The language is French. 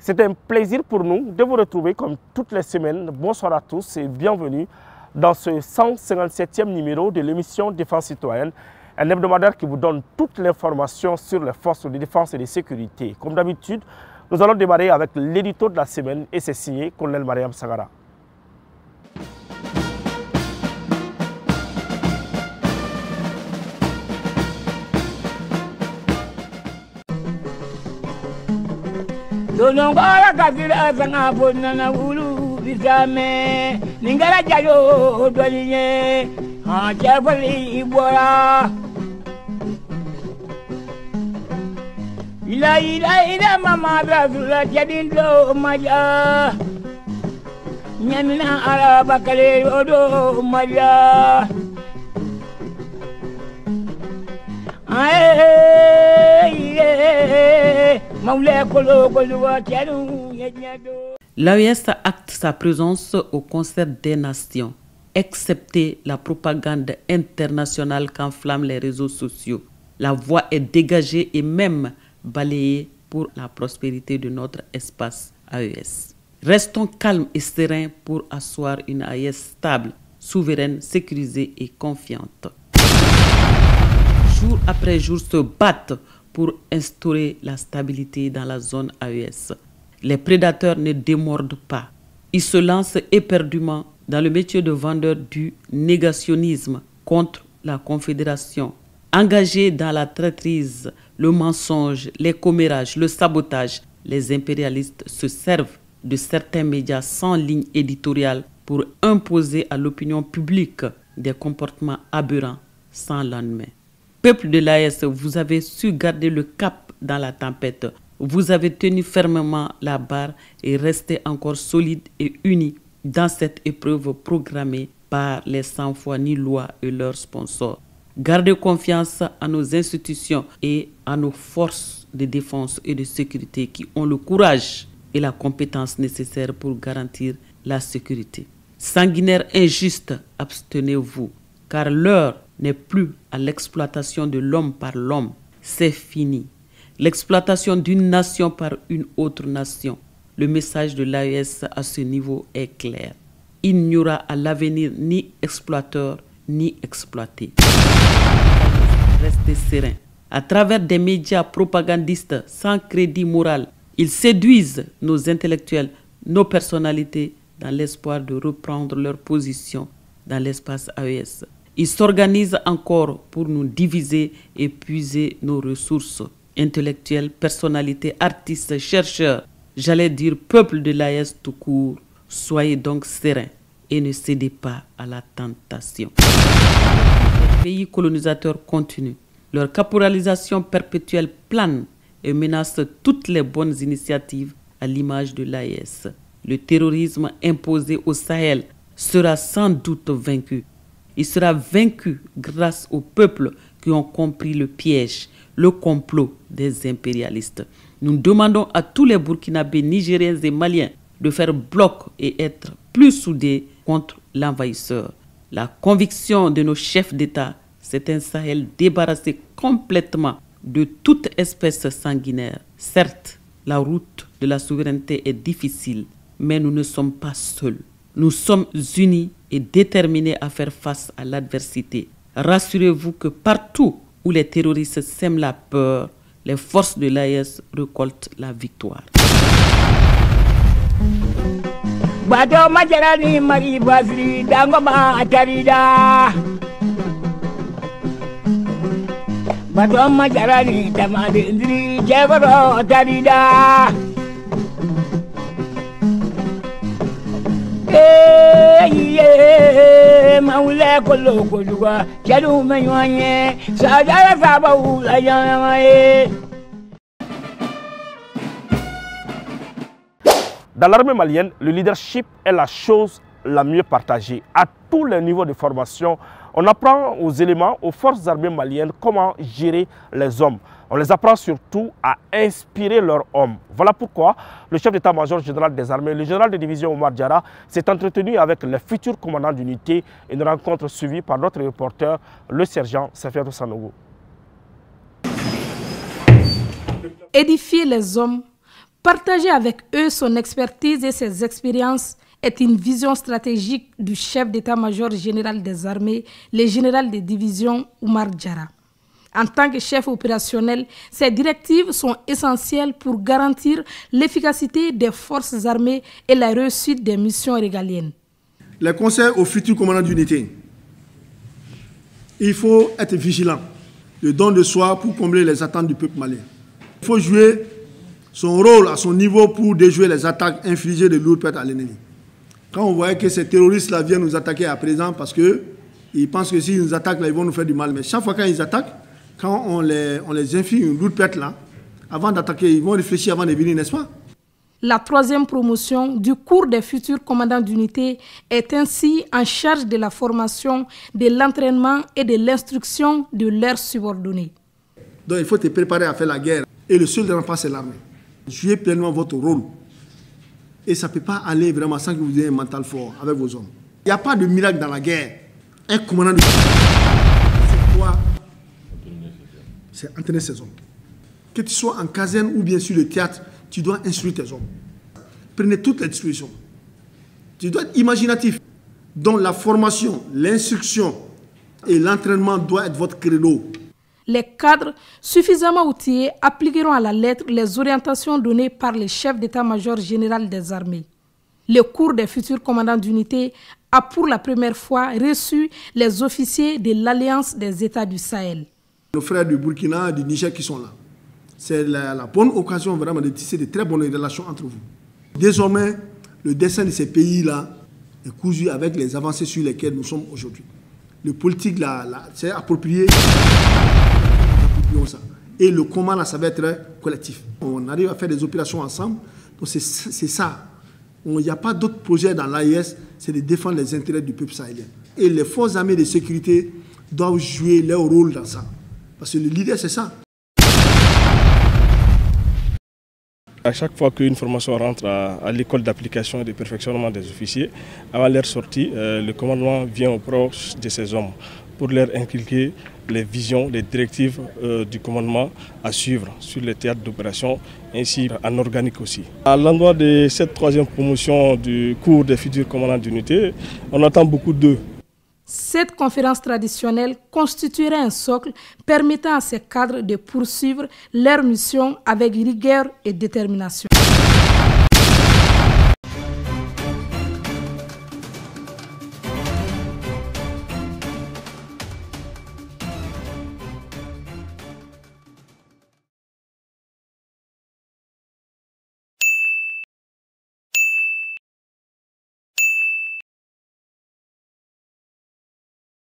C'est un plaisir pour nous de vous retrouver comme toutes les semaines. Bonsoir à tous et bienvenue dans ce 157e numéro de l'émission Défense citoyenne, un hebdomadaire qui vous donne toute l'information sur les forces de défense et de sécurité. Comme d'habitude, nous allons démarrer avec l'édito de la semaine et c'est signé Colonel Mariam Sagara. Donongora kafira sanga bonana wulu bisame ningara jayo dolinye ha chafali ibora ila mama rasula jadindo maja nyamina araba kale odo maja L'AES acte sa présence au concert des nations, excepté la propagande internationale qu'enflamment les réseaux sociaux. La voie est dégagée et même balayée pour la prospérité de notre espace AES. Restons calmes et sereins pour asseoir une AES stable, souveraine, sécurisée et confiante. Jour après jour se battent pour instaurer la stabilité dans la zone AES. Les prédateurs ne démordent pas. Ils se lancent éperdument dans le métier de vendeur du négationnisme contre la Confédération. Engagés dans la traîtrise, le mensonge, les commérages, le sabotage, les impérialistes se servent de certains médias sans ligne éditoriale pour imposer à l'opinion publique des comportements aberrants sans lendemain. Peuple de l'AES, vous avez su garder le cap dans la tempête. Vous avez tenu fermement la barre et resté encore solide et unis dans cette épreuve programmée par les sans-foi ni loi et leurs sponsors. Gardez confiance à nos institutions et à nos forces de défense et de sécurité qui ont le courage et la compétence nécessaires pour garantir la sécurité. Sanguinaires injustes, abstenez-vous, car l'heure n'est plus à l'exploitation de l'homme par l'homme. C'est fini. L'exploitation d'une nation par une autre nation. Le message de l'AES à ce niveau est clair. Il n'y aura à l'avenir ni exploiteur ni exploité. Restez sereins. À travers des médias propagandistes sans crédit moral, ils séduisent nos intellectuels, nos personnalités dans l'espoir de reprendre leur position dans l'espace AES. Ils s'organisent encore pour nous diviser et puiser nos ressources intellectuelles, personnalités, artistes, chercheurs. J'allais dire peuple de l'AES tout court. Soyez donc sereins et ne cédez pas à la tentation. Les pays colonisateurs continuent. Leur caporalisation perpétuelle plane et menace toutes les bonnes initiatives à l'image de l'AES. Le terrorisme imposé au Sahel sera sans doute vaincu. Il sera vaincu grâce aux peuples qui ont compris le piège, le complot des impérialistes. Nous demandons à tous les Burkinabés, Nigériens et Maliens de faire bloc et être plus soudés contre l'envahisseur. La conviction de nos chefs d'État, c'est un Sahel débarrassé complètement de toute espèce sanguinaire. Certes, la route de la souveraineté est difficile, mais nous ne sommes pas seuls. Nous sommes unis et déterminés à faire face à l'adversité. Rassurez-vous que partout où les terroristes sèment la peur, les forces de l'AES récoltent la victoire. Dans l'armée malienne, le leadership est la chose la mieux partagée. À tous les niveaux de formation, on apprend aux éléments, aux forces armées maliennes comment gérer les hommes. On les apprend surtout à inspirer leurs hommes. Voilà pourquoi le chef d'état-major général des armées, le général de division Omar Diarra, s'est entretenu avec les futurs commandants d'unité. Une rencontre suivie par notre reporter, le sergent Safiatou Sanogo. Édifier les hommes Partager avec eux son expertise et ses expériences est une vision stratégique du chef d'état-major général des armées, le général de division Oumar Diarra. En tant que chef opérationnel, ces directives sont essentielles pour garantir l'efficacité des forces armées et la réussite des missions régaliennes. Les conseils aux futurs commandants d'unité. Il faut être vigilant, le don de soi pour combler les attentes du peuple malien. Il faut jouer son rôle à son niveau pour déjouer les attaques infligées de lourdes pertes à l'ennemi. Quand on voit que ces terroristes-là viennent nous attaquer à présent parce qu'ils pensent que s'ils nous attaquent, là, ils vont nous faire du mal. Mais chaque fois qu'ils attaquent, quand on les inflige une lourde perte là, avant d'attaquer, ils vont réfléchir avant de venir, n'est-ce pas? La troisième promotion du cours des futurs commandants d'unité est ainsi en charge de la formation, de l'entraînement et de l'instruction de leurs subordonnés. Donc il faut te préparer à faire la guerre. Et le seul rempart, c'est l'armée. Jouez pleinement votre rôle. Et ça ne peut pas aller vraiment sans que vous ayez un mental fort avec vos hommes. Il n'y a pas de miracle dans la guerre. Un commandant de c'est quoi? C'est entraîner ses hommes. Que tu sois en caserne ou bien sur le théâtre, tu dois instruire tes hommes. Prenez toutes les dispositions. Tu dois être imaginatif. Donc la formation, l'instruction et l'entraînement doivent être votre credo. Les cadres suffisamment outillés appliqueront à la lettre les orientations données par le chef d'état-major général des armées. Le cours des futurs commandants d'unité a pour la première fois reçu les officiers de l'Alliance des États du Sahel. Nos frères du Burkina et du Niger qui sont là. C'est la bonne occasion vraiment de tisser de très bonnes relations entre vous. Désormais, le destin de ces pays-là est cousu avec les avancées sur lesquelles nous sommes aujourd'hui. Le politique, c'est approprié. Ça. Et le combat, là, ça va être collectif. On arrive à faire des opérations ensemble. Donc c'est ça. Il n'y a pas d'autre projet dans l'AIS, c'est de défendre les intérêts du peuple sahélien. Et les forces armées de sécurité doivent jouer leur rôle dans ça. Parce que le leader, c'est ça. À chaque fois qu'une formation rentre à l'école d'application et de perfectionnement des officiers, avant leur sortie, le commandement vient au proche de ces hommes pour leur inculquer les visions, les directives du commandement à suivre sur les théâtres d'opération, ainsi en organique aussi. À l'endroit de cette troisième promotion du cours des futurs commandants d'unité, on attend beaucoup d'eux. Cette conférence traditionnelle constituerait un socle permettant à ces cadres de poursuivre leur mission avec rigueur et détermination.